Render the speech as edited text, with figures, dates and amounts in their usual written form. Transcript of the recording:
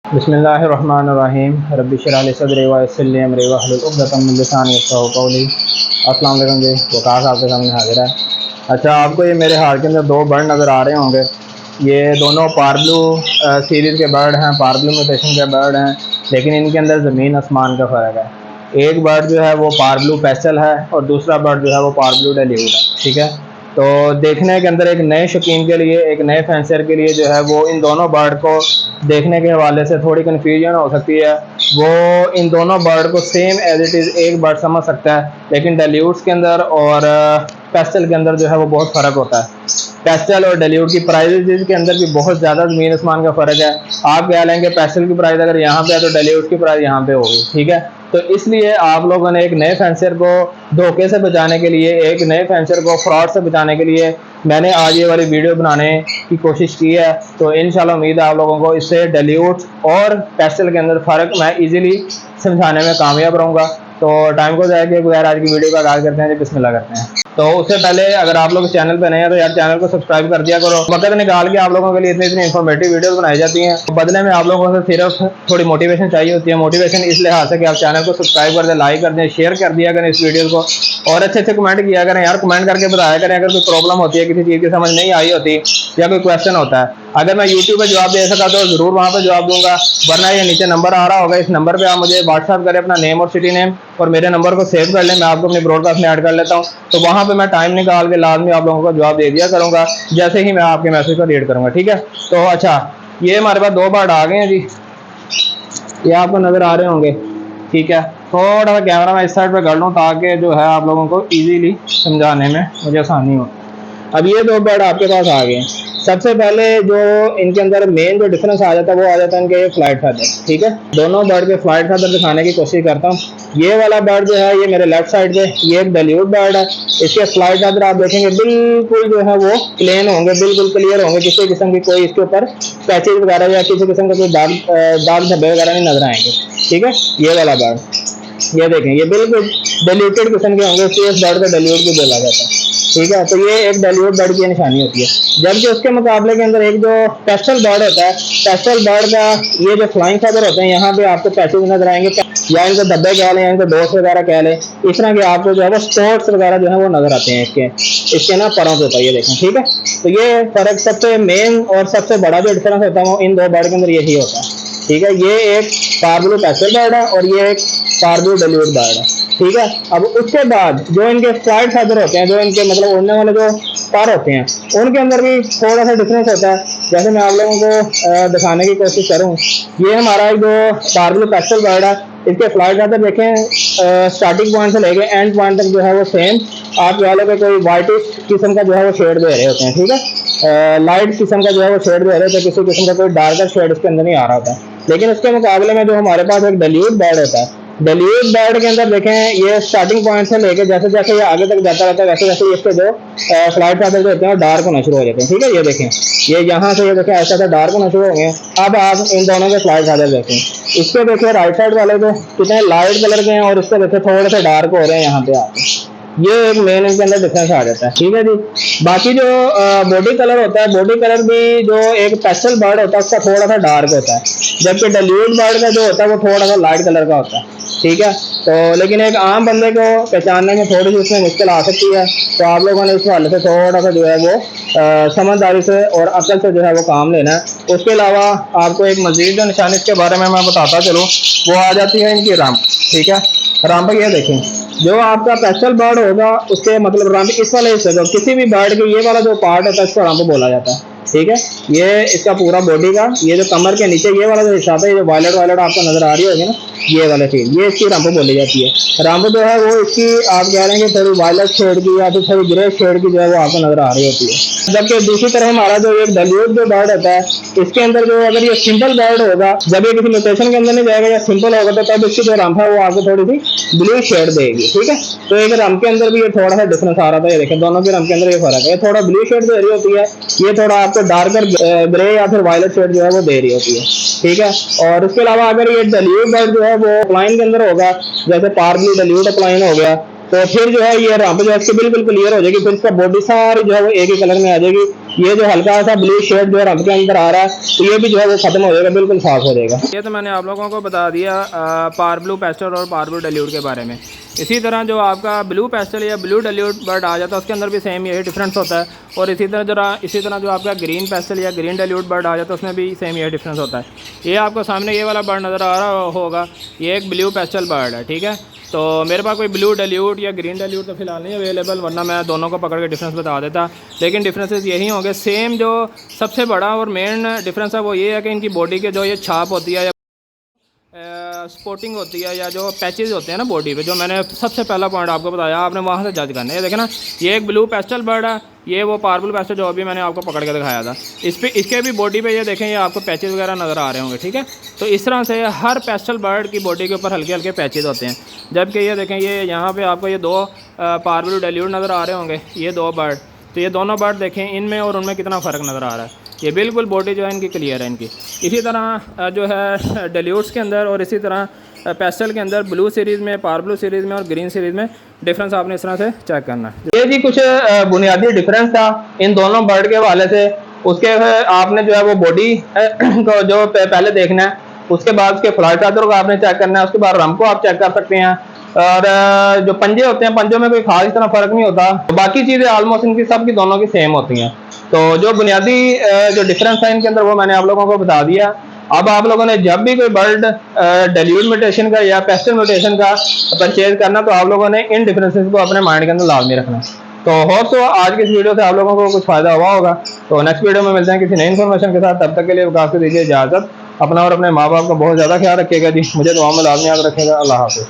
बिस्मिल्लाहिर्रहमानिर्रहीम रब्बि इश्रह ली सदरी व यस्सिर ली अमरी वहलुल उक़दतम मिन लिसानी यफ़क़हू क़ौली। अस्सलाम वालेकुम जी, वक़ास आपके सामने हाज़िर है। अच्छा, आपको ये मेरे हाथ के अंदर दो बर्ड नज़र आ रहे होंगे। ये दोनों पारब्लू सीरीज़ के बर्ड हैं, पारब्लू म्यूटेशन के बर्ड हैं, लेकिन इनके अंदर ज़मीन आसमान का फ़र्क है। एक बर्ड जो है वो पारब्लू पेस्टल है और दूसरा बर्ड जो है वो पारब्लू डेल्यूड है। ठीक है, तो देखने के अंदर एक नए शौकीन के लिए, एक नए फैंसर के लिए जो है वो इन दोनों बर्ड को देखने के हवाले से थोड़ी कन्फ्यूजन हो सकती है। वो इन दोनों बर्ड को सेम एज इट इज़ एक बर्ड समझ सकता है, लेकिन डेल्यूड्स के अंदर और पेस्टल के अंदर जो है वो बहुत फ़र्क होता है। पेस्टल और डेल्यूड की प्राइजेज के अंदर भी बहुत ज़्यादा ज़मीन आसमान का फ़र्क है। आप क्या लेंगे, पेस्टल की प्राइस अगर यहाँ पे है तो डेल्यूड की प्राइस यहाँ पे होगी। ठीक है, तो इसलिए आप लोगों ने एक नए फैंसर को धोखे से बचाने के लिए, एक नए फैंसर को फ्रॉड से बचाने के लिए मैंने आज ये वाली वीडियो बनाने की कोशिश की है। तो इंशाल्लाह उम्मीद है आप लोगों को इससे डेल्यूड और पेस्टल के अंदर फ़र्क मैं इजीली समझाने में कामयाब रहूँगा। तो टाइम को ज़ाया किए बगैर आज की वीडियो का आगाज़ करते हैं। बिस्मिल्लाह करते हैं। तो उससे पहले अगर आप लोग चैनल पे नए हैं तो यार चैनल को सब्सक्राइब कर दिया करो। वक्त निकाल के आप लोगों के लिए इतनी इतनी इन्फॉर्मेटिव वीडियोस बनाई जाती हैं। बदले में आप लोगों से सिर्फ थोड़ी मोटिवेशन चाहिए होती है। मोटिवेशन इस लिहाज से कि आप चैनल को सब्सक्राइब कर दें, लाइक कर दें, शेयर कर दिया करें इस वीडियो को, और अच्छे अच्छे कमेंट किया करें यार। कमेंट करके बताया करें अगर कोई प्रॉब्लम होती है, किसी चीज़ की समझ नहीं आई होती या कोई क्वेश्चन होता है। अगर मैं यूट्यूब पर जवाब दे सका तो ज़रूर वहाँ पर जवाब दूंगा, वरना ये नीचे नंबर आ रहा होगा, इस नंबर पर आप मुझे व्हाट्सअप करें अपना नेम और सिटी नेम, और मेरे नंबर को सेव कर लें, मैं आपको अपनी ब्रॉडकास्ट में ऐड कर लेता हूँ। तो वहाँ पे मैं टाइम निकाल के लाजमी आप लोगों को जवाब दे दिया करूँगा जैसे ही मैं आपके मैसेज को रीड करूँगा। ठीक है, तो अच्छा, ये हमारे पास दो बर्ड आ गए हैं जी, ये आपको नज़र आ रहे होंगे। ठीक है, थोड़ा सा कैमरा मैं इस साइड पे कर लूँ ताकि जो है आप लोगों को ईजीली समझाने में मुझे आसानी हो। अब ये दो बर्ड आपके पास आ गए हैं। सबसे पहले जो इनके अंदर मेन जो डिफरेंस आ जाता है वो आ जाता है इनके फ्लाइट फैदर। ठीक है, दोनों बर्ड के फ्लाइट फैदर दिखाने की कोशिश करता हूँ। ये वाला बर्ड जो है ये मेरे लेफ्ट साइड पे, ये एक डेल्यूड बर्ड है। इसके फ्लाइट फैदर आप देखेंगे बिल्कुल जो है वो प्लेन होंगे, बिल्कुल क्लियर होंगे, किसी किस्म की कोई इसके ऊपर पैचेज वगैरह या किसी किस्म का कोई दाग धब्बे वगैरह नहीं नजर आएंगे। ठीक है, ये वाला बर्ड ये देखें, ये बिल्कुल डेल्यूटेड किस्म के होंगे, इसलिए इस बर्ड को डेल्यूट भी बोला जाता है। ठीक है, तो ये एक डेल्यूट बर्ड की निशानी होती है। जबकि उसके मुकाबले के अंदर एक जो पेस्टल बर्ड होता है, पेस्टल बर्ड का ये जो फ्लाइंग फेदर होते हैं यहाँ पे आपको पैचेज नजर आएंगे, या इनको धब्बे कह लें या इनको डॉट्स वगैरह कह लें, इस तरह के आपको जो है वो स्पॉट्स वगैरह जो है वो नजर आते हैं इसके ना परों के ऊपर, ये देखें। ठीक है, तो ये फर्क सबसे मेन और सबसे बड़ा जो डिफरेंस होता है वो इन दो बर्ड के अंदर यही होता है। ठीक है, ये एक पारब्लू पेस्टल बर्ड है और ये एक पारब्लू डेल्यूड बर्ड है। ठीक है, अब उसके बाद जो इनके फ्लाइट फैदर होते हैं, जो इनके मतलब उड़ने वाले जो पर होते हैं, उनके अंदर भी थोड़ा सा डिफरेंस होता है। जैसे मैं आप लोगों को दिखाने की कोशिश करूँ, ये हमारा जो पारब्लू पेस्टल बर्ड है, इसके फ्लाइट फैदर देखें, स्टार्टिंग पॉइंट से लेके एंड पॉइंट तक जो है वो सेम आप वाले पे कोई वाइटिश किस्म का जो है वो शेड दे रहे होते हैं। ठीक है, लाइट किस्म का जो है वो शेड दे रहे होते हैं, किसी किस्म का कोई डार्कर शेड इसके अंदर नहीं आ रहा होता है। लेकिन उसके मुकाबले में जो हमारे पास एक डेल्यूड बर्ड होता है, डेल्यूड बर्ड के अंदर देखें, ये स्टार्टिंग पॉइंट से लेके जैसे जैसे ये आगे तक जाता रहता है वैसे वैसे इसके जो फ्लाइट फैदर जो होते हैं वो डार्क होना शुरू हो जाते हैं। ठीक है, ये देखें, ये यहाँ से ये देखें ऐसा ऐसा डार्क होना शुरू हो गए। अब आप इन दोनों के फ्लाइट फैदर देखें, इसके देखिए राइट साइड वाले पे कितने लाइट कलर के हैं और इसके देखिए थोड़े से डार्क हो रहे हैं यहाँ पे आके, ये एक मेन इनके अंदर डिफरेंस आ जाता है। ठीक है जी, बाकी जो बॉडी कलर होता है, बॉडी कलर भी जो एक पेस्टल बर्ड होता है उसका थोड़ा सा डार्क होता है, जबकि डेल्यूड बर्ड का जो होता है वो थोड़ा सा लाइट कलर का होता है। ठीक है, तो लेकिन एक आम बंदे को पहचानने में थोड़ी सी उसमें मुश्किल आ सकती है, तो आप लोगों ने इस हवाले से थोड़ा सा जो है वो समझदारी से और अकल से जो है वो काम लेना है। उसके अलावा आपको एक मजीद जो निशानी के बारे में मैं बताता चलूँ, वो आ जाती है इनकी रंप। ठीक है, रंप ये देखें, जो आपका पेस्टल बर्ड होगा उसके मतलब रंप इस वाले हिस्से को, किसी भी बर्ड के ये वाला जो पार्ट होता है इसको रंप बोला जाता है। ठीक है, ये इसका पूरा बॉडी का ये जो कमर के नीचे ये वाला जो हिस्सा है, ये जो वायलेट वायलेट आपको नजर आ रही होगी ना, ये वाले चीज, ये इसकी रंप बोली जाती है। रंप जो है वो इसकी आप कह रहे हैं कि थोड़ी वायलेट शेड की या फिर थोड़ी ग्रे शेड की जो है वो आपको नजर आ रही होती है। जबकि दूसरी तरह हमारा जो एक डेल्यूड जो बर्ड होता है, इसके अंदर जो अगर ये सिंपल बर्ड होगा, जब ये किसी म्यूटेशन के अंदर नहीं जाएगा या सिंपल होगा, तो तब इसकी जो रंप है वो आपको थोड़ी सी ब्लू शेड देगी। ठीक है, तो एक रंप के अंदर भी ये थोड़ा सा डिफरेंस आ रहा था, ये देखें दोनों के रंप के अंदर ये फर्क है, थोड़ा ब्लू शेड दे रही होती है, ये थोड़ा आपको डार्कर ग्रे या फिर वायलेट शेड जो है वो दे रही होती है। ठीक है, और उसके अलावा अगर ये डेल्यूड बर्ड जो है वो प्लाइन के अंदर होगा, जैसे पारब्लू डेल्यूड प्लाइन हो गया, तो फिर जो है ये रंप जो है इसकी बिल्कुल क्लियर हो जाएगी, फिर इसका बॉडी सारी जो है वो एक ही कलर में आ जाएगी, ये जो हल्का सा ब्लू शेड जो है रंग के अंदर आ रहा है, तो ये भी जो है वो खत्म हो जाएगा, बिल्कुल साफ हो जाएगा। ये तो मैंने आप लोगों को बता दिया पावर ब्लू पेस्टल और पावर ब्लू डाइल्यूट के बारे में। इसी तरह जो आपका ब्लू पेस्टल या ब्लू डाइल्यूट बर्ड आ जाता है उसके अंदर भी सेम यही डिफरेंस होता है। और इसी तरह जो आपका ग्रीन पेस्टल या ग्रीन डाइल्यूट बर्ड आ जाता है उसमें भी सेम यही डिफरेंस होता है। ये आपको सामने ये वाला बर्ड नज़र आ रहा होगा, ये एक ब्लू पेस्टल बर्ड है, ठीक है। तो मेरे पास कोई ब्लू डाइल्यूट या ग्रीन डाइल्यूट तो फिलहाल नहीं अवेलेबल, वरना मैं दोनों को पकड़ के डिफरेंस बता देता। लेकिन डिफरेंसेस यही होंगे सेम। जो सबसे बड़ा और मेन डिफरेंस है वो ये है कि इनकी बॉडी के जो ये छाप होती है या स्पोर्टिंग होती है या जो पैचेज होते हैं ना बॉडी पे, जो मैंने सबसे पहला पॉइंट आपको बताया, आपने वहाँ से जज करना है। ये देखें ना, ये एक ब्लू पेस्टल बर्ड है, ये वो पावर ब्लू पेस्टल जो अभी मैंने आपको पकड़ के दिखाया था। इसके भी बॉडी पे ये देखें, ये आपको पैचेज वगैरह नज़र आ रहे होंगे, ठीक है। तो इस तरह से हर पेस्टल बर्ड की बॉडी के ऊपर हल्के हल्के पैचेज होते हैं। जबकि ये देखें, ये यहाँ पर आपको ये दो पावर ब्लू डाइल्यूट नज़र आ रहे होंगे, ये दो बर्ड। तो ये दोनों बर्ड देखें, इनमें और उनमें कितना फ़र्क नज़र आ रहा है। ये बिल्कुल बॉडी जो है इनकी क्लियर है इनकी। इसी तरह जो है डाइल्यूट्स के अंदर और इसी तरह पेस्टल के अंदर ब्लू सीरीज़ में, पावर ब्लू सीरीज़ में और ग्रीन सीरीज़ में डिफरेंस आपने इस तरह से चेक करना है। ये जी कुछ बुनियादी डिफरेंस था इन दोनों बर्ड के हवाले से। उसके आपने जो है वो बॉडी को जो पहले देखना है, उसके बाद उसके फ्लाइट चादर को आपने चेक करना है, उसके बाद रम को आप चेक कर सकते हैं। और जो पंजे होते हैं, पंजों में कोई खास इस तरह फ़र्क नहीं होता। बाकी चीज़ें ऑलमोस्ट इनकी सब की दोनों की सेम होती हैं। तो जो बुनियादी जो डिफरेंस है इनके अंदर वो मैंने आप लोगों को बता दिया। अब आप लोगों ने जब भी कोई बर्ड डाइल्यूट म्यूटेशन का या पेस्टल म्यूटेशन का परचेज करना, तो आप लोगों ने इन डिफरेंसेस को अपने माइंड के अंदर लाजमी रखना। तो होप तो आज की इस वीडियो से आप लोगों को कुछ फ़ायदा हुआ होगा। तो नेक्स्ट वीडियो में मिलते हैं किसी नई इन्फॉर्मेशन के साथ। तब तक के लिए विकास को दीजिए इजाज़त। अपना और अपने माँ बाप का बहुत ज़्यादा ख्याल रखिएगा जी। मुझे दुआ में लाजमी याद रखिएगा। अल्लाह हाफ़िज़।